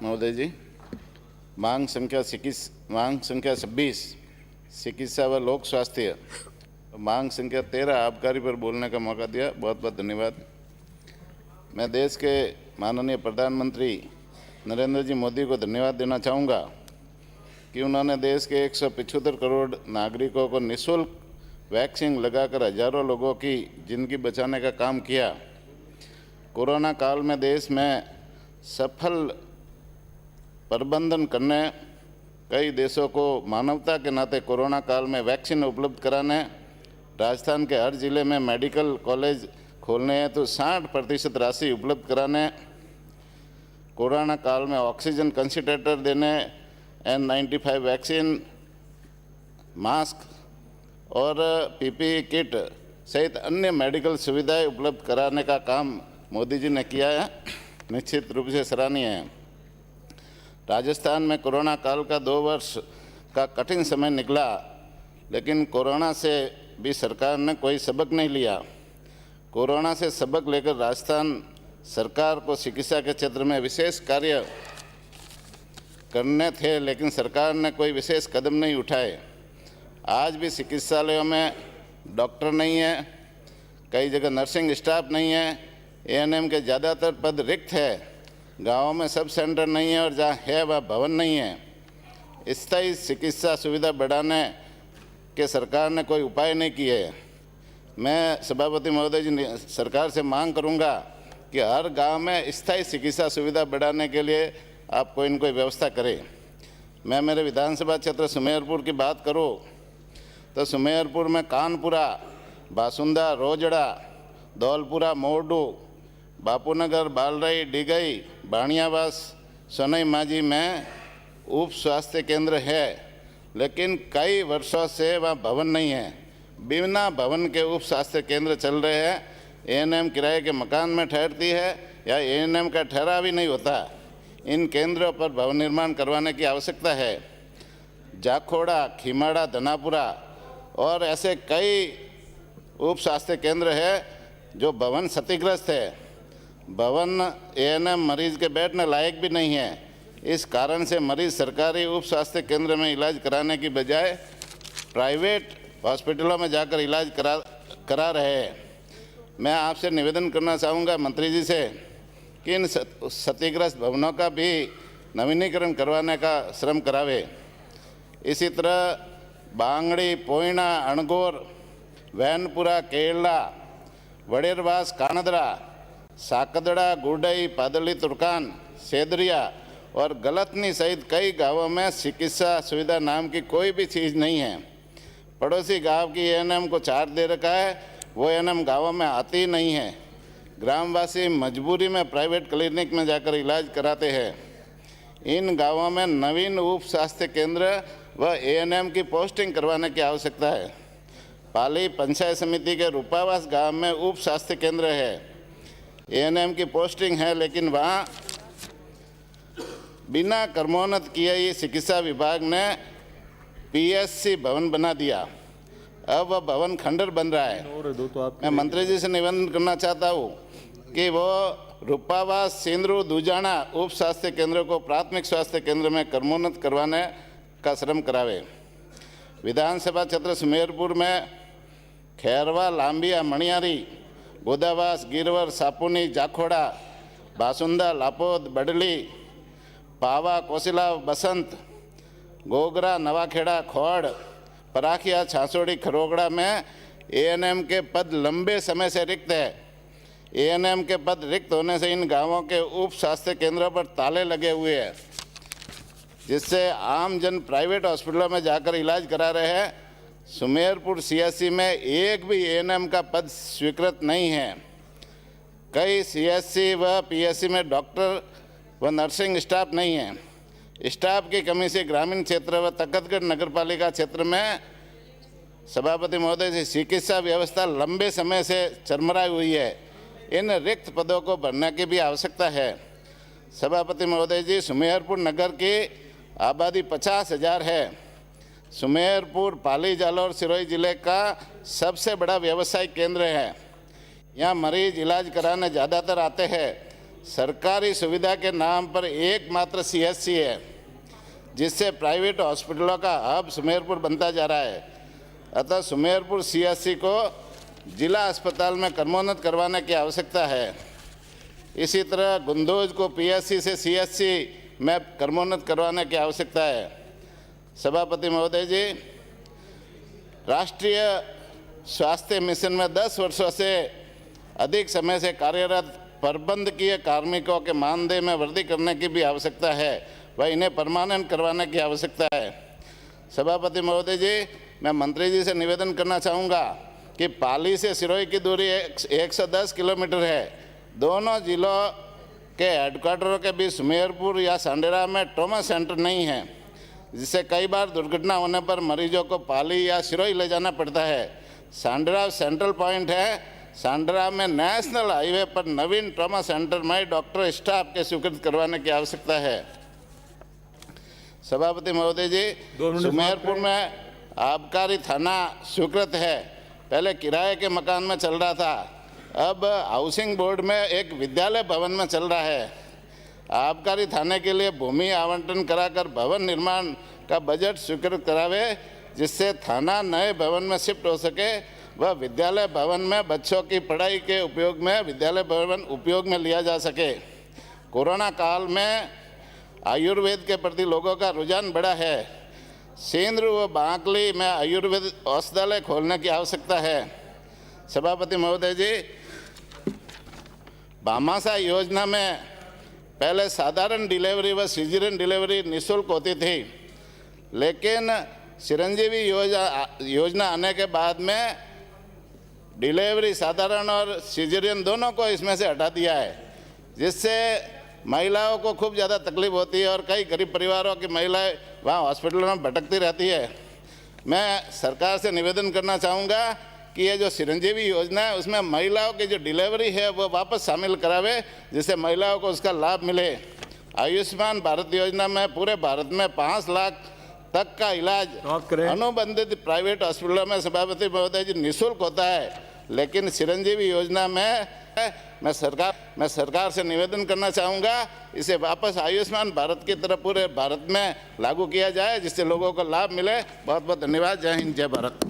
महोदय जी, मांग संख्या 26 चिकित्सा व लोक स्वास्थ्य, मांग संख्या 13 आबकारी पर बोलने का मौका दिया, बहुत बहुत धन्यवाद। मैं देश के माननीय प्रधानमंत्री नरेंद्र जी मोदी को धन्यवाद देना चाहूँगा कि उन्होंने देश के 175 करोड़ नागरिकों को निःशुल्क वैक्सीन लगाकर हजारों लोगों की जिंदगी बचाने का काम किया। कोरोना काल में देश में सफल प्रबंधन करने, कई देशों को मानवता के नाते कोरोना काल में वैक्सीन उपलब्ध कराने, राजस्थान के हर जिले में मेडिकल कॉलेज खोलने हैं तो 60% राशि उपलब्ध कराने, कोरोना काल में ऑक्सीजन कंसंट्रेटर देने, N95 वैक्सीन, मास्क और PPE किट सहित अन्य मेडिकल सुविधाएं उपलब्ध कराने का काम मोदी जी ने किया है, निश्चित रूप से सराहनीय है। राजस्थान में कोरोना काल का 2 वर्ष का कठिन समय निकला, लेकिन कोरोना से भी सरकार ने कोई सबक नहीं लिया। कोरोना से सबक लेकर राजस्थान सरकार को चिकित्सा के क्षेत्र में विशेष कार्य करने थे, लेकिन सरकार ने कोई विशेष कदम नहीं उठाए। आज भी चिकित्सालयों में डॉक्टर नहीं है, कई जगह नर्सिंग स्टाफ नहीं है, ANM के ज़्यादातर पद रिक्त है, गाँवों में सब सेंटर नहीं है और जहाँ है वह भवन नहीं है। स्थायी चिकित्सा सुविधा बढ़ाने के सरकार ने कोई उपाय नहीं किए। मैं सभापति महोदय जी सरकार से मांग करूंगा कि हर गांव में स्थायी चिकित्सा सुविधा बढ़ाने के लिए आप कोई न कोई व्यवस्था करें। मैं मेरे विधानसभा क्षेत्र सुमेरपुर की बात करूं तो सुमेरपुर में कानपुरा, बासुंदा, रोजड़ा, धौलपुरा, मोरडू, बापूनगर, बालरई, डिगई, बाणियावास, सोनई माझी में उप स्वास्थ्य केंद्र है, लेकिन कई वर्षों से वहाँ भवन नहीं है। बिना भवन के उप स्वास्थ्य केंद्र चल रहे हैं। ANM किराए के मकान में ठहरती है या ANM का ठहराव ही नहीं होता। इन केंद्रों पर भवन निर्माण करवाने की आवश्यकता है। जाखोड़ा, खीमाड़ा, धनापुरा और ऐसे कई उप स्वास्थ्य केंद्र है जो भवन क्षतिग्रस्त है। भवन ANM मरीज के बैठने लायक भी नहीं है। इस कारण से मरीज सरकारी उप स्वास्थ्य केंद्र में इलाज कराने की बजाय प्राइवेट हॉस्पिटलों में जाकर इलाज करा रहे हैं। मैं आपसे निवेदन करना चाहूँगा मंत्री जी से कि इन क्षतिग्रस्त भवनों का भी नवीनीकरण करवाने का श्रम करावे। इसी तरह बांगड़ी, पोइना, अणगोर, वैनपुरा, केरला, वडेरवास, कानदरा, साकदड़ा, गुडई, पादली, तुर्कान, सेदरिया और गलतनी सहित कई गांवों में चिकित्सा सुविधा नाम की कोई भी चीज़ नहीं है। पड़ोसी गांव की ANM को चार्ज दे रखा है, वो ANM गांवों में आती नहीं है। ग्रामवासी मजबूरी में प्राइवेट क्लिनिक में जाकर इलाज कराते हैं। इन गांवों में नवीन उप स्वास्थ्य केंद्र व ANM की पोस्टिंग करवाने की आवश्यकता है। पाली पंचायत समिति के रूपावास गांव में उप स्वास्थ्य केंद्र है, ANM की पोस्टिंग है, लेकिन वहाँ बिना कर्मोन्नत किए ही चिकित्सा विभाग ने PSC भवन बना दिया। अब वह भवन खंडर बन रहा है। मैं मंत्री जी से निवेदन करना चाहता हूँ कि वो रूपावास, सिंदरू, दूजाना उप स्वास्थ्य केंद्रों को प्राथमिक स्वास्थ्य केंद्र में कर्मोन्नत करवाने का श्रम करावे। विधानसभा क्षेत्र सुमेरपुर में खैरवा, लांबिया, मणियारी, गोदावास, गिरवर, सापुनी, जाखोड़ा, बासुंदा, लापोद, बडली, पावा, कोसिला, बसंत, गोगरा, नवाखेड़ा, खोड़, पराखिया, छाछोड़ी, खरोगड़ा में ANM के पद लंबे समय से रिक्त है। ANM के पद रिक्त होने से इन गांवों के उप स्वास्थ्य केंद्रों पर ताले लगे हुए हैं, जिससे आम जन प्राइवेट हॉस्पिटलों में जाकर इलाज करा रहे हैं। सुमेरपुर CSC में एक भी ANM का पद स्वीकृत नहीं है। कई CSC व PSC में डॉक्टर व नर्सिंग स्टाफ नहीं है। स्टाफ की कमी से ग्रामीण क्षेत्र व तखतगढ़ नगरपालिका क्षेत्र में सभापति महोदय से चिकित्सा व्यवस्था लंबे समय से चरमराई हुई है। इन रिक्त पदों को भरने की भी आवश्यकता है। सभापति महोदय जी, सुमेरपुर नगर की आबादी 50,000 है। सुमेरपुर पाली, जालौर, सिरोही जिले का सबसे बड़ा व्यवसायिक केंद्र है। यहाँ मरीज इलाज कराने ज़्यादातर आते हैं। सरकारी सुविधा के नाम पर एकमात्र सीएचसी है, जिससे प्राइवेट हॉस्पिटलों का हब सुमेरपुर बनता जा रहा है। अतः सुमेरपुर सीएचसी को जिला अस्पताल में क्रमोन्नत करवाने की आवश्यकता है। इसी तरह गुंदोज को पीएचसी से सीएचसी में क्रमोन्नत करवाने की आवश्यकता है। सभापति महोदय जी, राष्ट्रीय स्वास्थ्य मिशन में 10 वर्षों से अधिक समय से कार्यरत प्रबंधकीय कार्मिकों के मानदेय में वृद्धि करने की भी आवश्यकता है व इन्हें परमानेंट करवाने की आवश्यकता है। सभापति महोदय जी, मैं मंत्री जी से निवेदन करना चाहूँगा कि पाली से सिरोही की दूरी 110 किलोमीटर है। दोनों जिलों के हेडक्वार्टरों के बीच सुमेरपुर या सांडेरा में ट्रॉमा सेंटर नहीं है, जिससे कई बार दुर्घटना होने पर मरीजों को पाली या सिरोही ले जाना पड़ता है। सांडेरा सेंट्रल पॉइंट है। सांडेरा में नेशनल हाईवे पर नवीन ट्रॉमा सेंटर में डॉक्टर स्टाफ के स्वीकृत करवाने की आवश्यकता है। सभापति महोदय जी, सुमेरपुर में आबकारी थाना स्वीकृत है। पहले किराए के मकान में चल रहा था, अब हाउसिंग बोर्ड में एक विद्यालय भवन में चल रहा है। आबकारी थाने के लिए भूमि आवंटन कराकर भवन निर्माण का बजट स्वीकृत करावे, जिससे थाना नए भवन में शिफ्ट हो सके वह विद्यालय भवन में बच्चों की पढ़ाई के उपयोग में विद्यालय भवन उपयोग में लिया जा सके। कोरोना काल में आयुर्वेद के प्रति लोगों का रुझान बढ़ा है। सेंद्र व बांकली में आयुर्वेद औषधालय खोलने की आवश्यकता है। सभापति महोदय जी, भामाशाह योजना में पहले साधारण डिलीवरी व सीजरियन डिलीवरी निःशुल्क होती थी, लेकिन चिरंजीवी योजना आने के बाद में डिलीवरी साधारण और सीजरियन दोनों को इसमें से हटा दिया है, जिससे महिलाओं को खूब ज़्यादा तकलीफ होती है और कई गरीब परिवारों की महिलाएं वहाँ हॉस्पिटलों में भटकती रहती है। मैं सरकार से निवेदन करना चाहूँगा कि ये जो चिरंजीवी योजना है उसमें महिलाओं की जो डिलीवरी है वो वापस शामिल करावे, जिससे महिलाओं को उसका लाभ मिले। आयुष्मान भारत योजना में पूरे भारत में 5 लाख तक का इलाज अनुबंधित प्राइवेट हॉस्पिटलों में सभापति महोदय जी निःशुल्क होता है, लेकिन चिरंजीवी योजना में मैं सरकार से निवेदन करना चाहूँगा इसे वापस आयुष्मान भारत की तरफ पूरे भारत में लागू किया जाए, जिससे लोगों को लाभ मिले। बहुत बहुत धन्यवाद। जय हिंद, जय भारत।